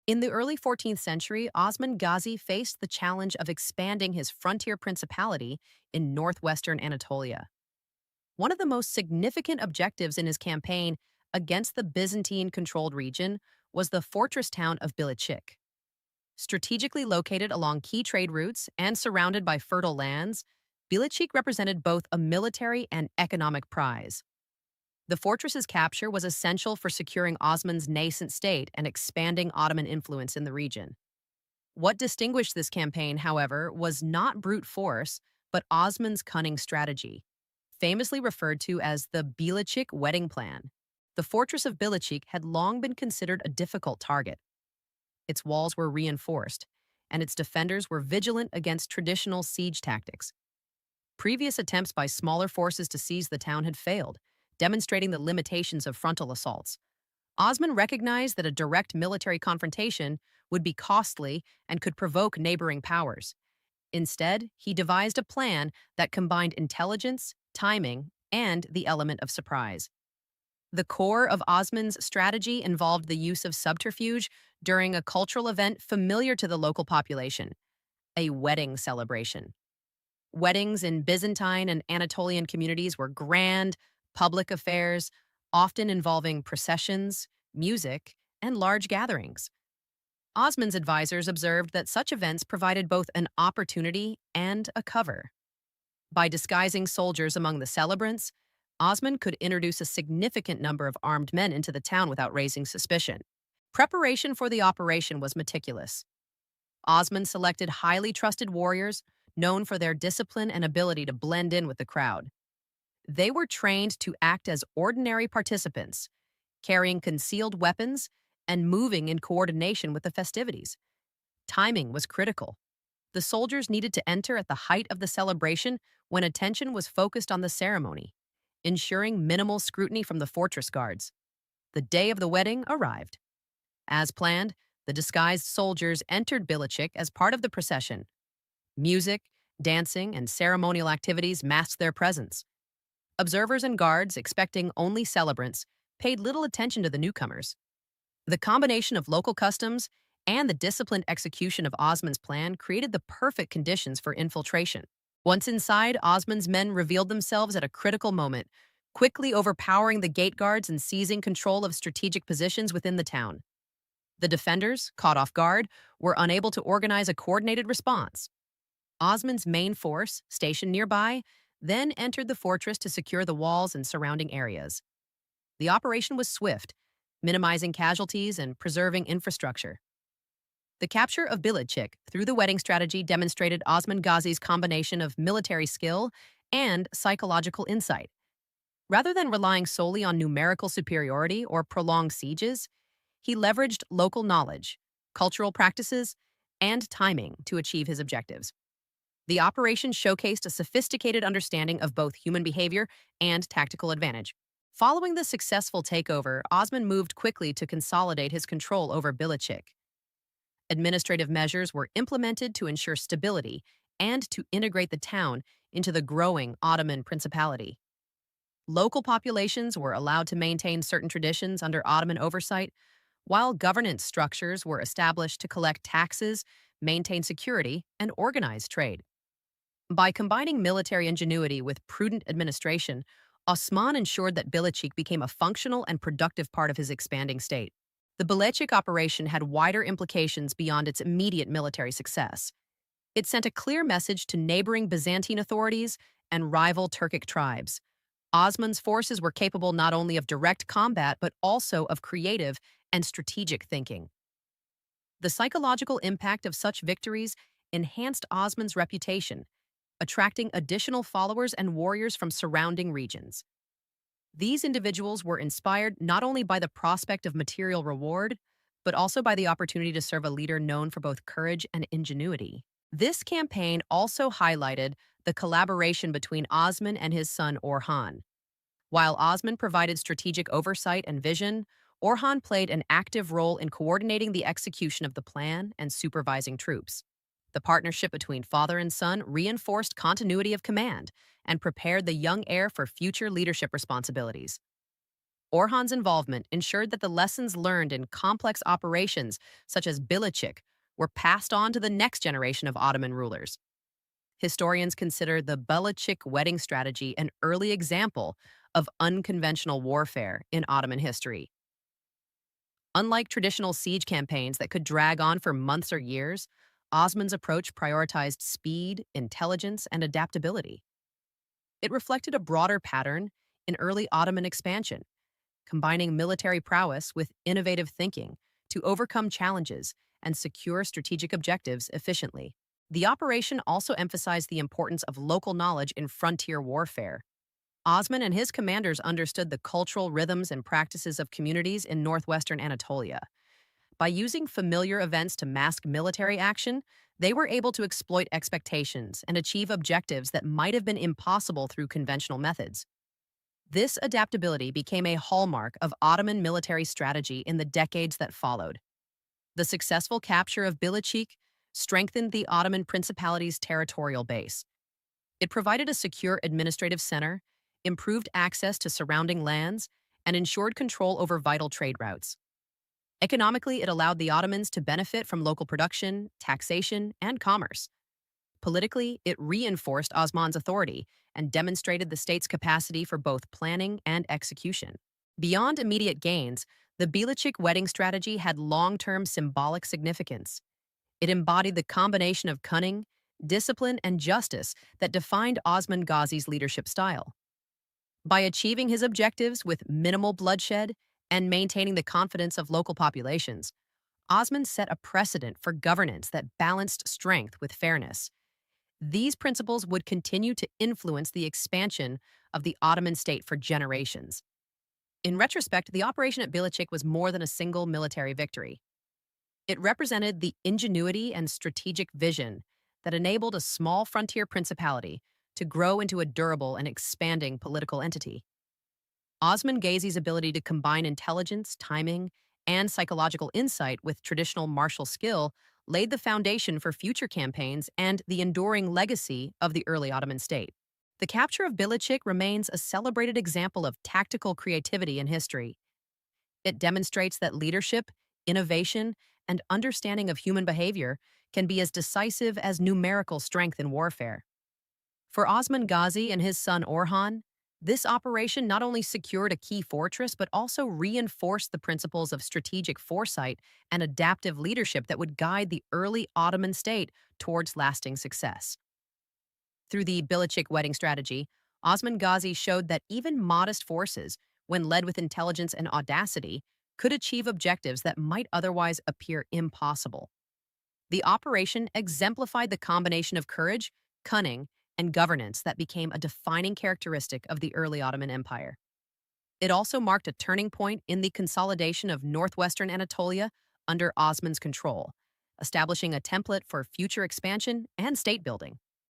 In the early 14th century, Osman Ghazi faced the challenge of expanding his frontier principality in northwestern Anatolia. One of the most significant objectives in his campaign against the Byzantine-controlled region was the fortress town of Bilecik. Strategically located along key trade routes and surrounded by fertile lands, Bilecik represented both a military and economic prize. The fortress's capture was essential for securing Osman's nascent state and expanding Ottoman influence in the region. What distinguished this campaign, however, was not brute force, but Osman's cunning strategy, famously referred to as the Bilecik wedding plan. The fortress of Bilecik had long been considered a difficult target. Its walls were reinforced, and its defenders were vigilant against traditional siege tactics. Previous attempts by smaller forces to seize the town had failed, demonstrating the limitations of frontal assaults. Osman recognized that a direct military confrontation would be costly and could provoke neighboring powers. Instead, he devised a plan that combined intelligence, timing, and the element of surprise. The core of Osman's strategy involved the use of subterfuge during a cultural event familiar to the local population, a wedding celebration. Weddings in Byzantine and Anatolian communities were grand, public affairs, often involving processions, music, and large gatherings. Osman's advisors observed that such events provided both an opportunity and a cover. By disguising soldiers among the celebrants, Osman could introduce a significant number of armed men into the town without raising suspicion. Preparation for the operation was meticulous. Osman selected highly trusted warriors, known for their discipline and ability to blend in with the crowd. They were trained to act as ordinary participants, carrying concealed weapons and moving in coordination with the festivities. Timing was critical. The soldiers needed to enter at the height of the celebration when attention was focused on the ceremony, ensuring minimal scrutiny from the fortress guards. The day of the wedding arrived. As planned, the disguised soldiers entered Bilecik as part of the procession. Music, dancing, and ceremonial activities masked their presence. Observers and guards, expecting only celebrants, paid little attention to the newcomers. The combination of local customs and the disciplined execution of Osman's plan created the perfect conditions for infiltration. Once inside, Osman's men revealed themselves at a critical moment, quickly overpowering the gate guards and seizing control of strategic positions within the town. The defenders, caught off guard, were unable to organize a coordinated response. Osman's main force, stationed nearby, then entered the fortress to secure the walls and surrounding areas. The operation was swift, minimizing casualties and preserving infrastructure. The capture of Bilecik through the wedding strategy demonstrated Osman Ghazi's combination of military skill and psychological insight. Rather than relying solely on numerical superiority or prolonged sieges, he leveraged local knowledge, cultural practices, and timing to achieve his objectives. The operation showcased a sophisticated understanding of both human behavior and tactical advantage. Following the successful takeover, Osman moved quickly to consolidate his control over Bilecik. Administrative measures were implemented to ensure stability and to integrate the town into the growing Ottoman principality. Local populations were allowed to maintain certain traditions under Ottoman oversight, while governance structures were established to collect taxes, maintain security, and organize trade. By combining military ingenuity with prudent administration, Osman ensured that Bilecik became a functional and productive part of his expanding state. The Bilecik operation had wider implications beyond its immediate military success. It sent a clear message to neighboring Byzantine authorities and rival Turkic tribes. Osman's forces were capable not only of direct combat, but also of creative and strategic thinking. The psychological impact of such victories enhanced Osman's reputation, attracting additional followers and warriors from surrounding regions. These individuals were inspired not only by the prospect of material reward, but also by the opportunity to serve a leader known for both courage and ingenuity. This campaign also highlighted the collaboration between Osman and his son Orhan. While Osman provided strategic oversight and vision, Orhan played an active role in coordinating the execution of the plan and supervising troops. The partnership between father and son reinforced continuity of command and prepared the young heir for future leadership responsibilities. Orhan's involvement ensured that the lessons learned in complex operations, such as Bilecik, were passed on to the next generation of Ottoman rulers. Historians consider the Bilecik wedding strategy an early example of unconventional warfare in Ottoman history. Unlike traditional siege campaigns that could drag on for months or years, Osman's approach prioritized speed, intelligence, and adaptability. It reflected a broader pattern in early Ottoman expansion, combining military prowess with innovative thinking to overcome challenges and secure strategic objectives efficiently. The operation also emphasized the importance of local knowledge in frontier warfare. Osman and his commanders understood the cultural rhythms and practices of communities in northwestern Anatolia. By using familiar events to mask military action, they were able to exploit expectations and achieve objectives that might have been impossible through conventional methods. This adaptability became a hallmark of Ottoman military strategy in the decades that followed. The successful capture of Bilecik strengthened the Ottoman Principality's territorial base. It provided a secure administrative center, improved access to surrounding lands, and ensured control over vital trade routes. Economically, it allowed the Ottomans to benefit from local production, taxation, and commerce. Politically, it reinforced Osman's authority and demonstrated the state's capacity for both planning and execution. Beyond immediate gains, the Bilecik wedding strategy had long-term symbolic significance. It embodied the combination of cunning, discipline, and justice that defined Osman Ghazi's leadership style. By achieving his objectives with minimal bloodshed and maintaining the confidence of local populations, Osman set a precedent for governance that balanced strength with fairness. These principles would continue to influence the expansion of the Ottoman state for generations. In retrospect, the operation at Bilecik was more than a single military victory. It represented the ingenuity and strategic vision that enabled a small frontier principality to grow into a durable and expanding political entity. Osman Ghazi's ability to combine intelligence, timing, and psychological insight with traditional martial skill laid the foundation for future campaigns and the enduring legacy of the early Ottoman state. The capture of Bilecik remains a celebrated example of tactical creativity in history. It demonstrates that leadership, innovation, and understanding of human behavior can be as decisive as numerical strength in warfare. For Osman Ghazi and his son Orhan, this operation not only secured a key fortress but also reinforced the principles of strategic foresight and adaptive leadership that would guide the early Ottoman state towards lasting success. Through the Bilecik wedding strategy, Osman Ghazi showed that even modest forces, when led with intelligence and audacity, could achieve objectives that might otherwise appear impossible. The operation exemplified the combination of courage, cunning, and governance that became a defining characteristic of the early Ottoman Empire. It also marked a turning point in the consolidation of northwestern Anatolia under Osman's control, establishing a template for future expansion and state building.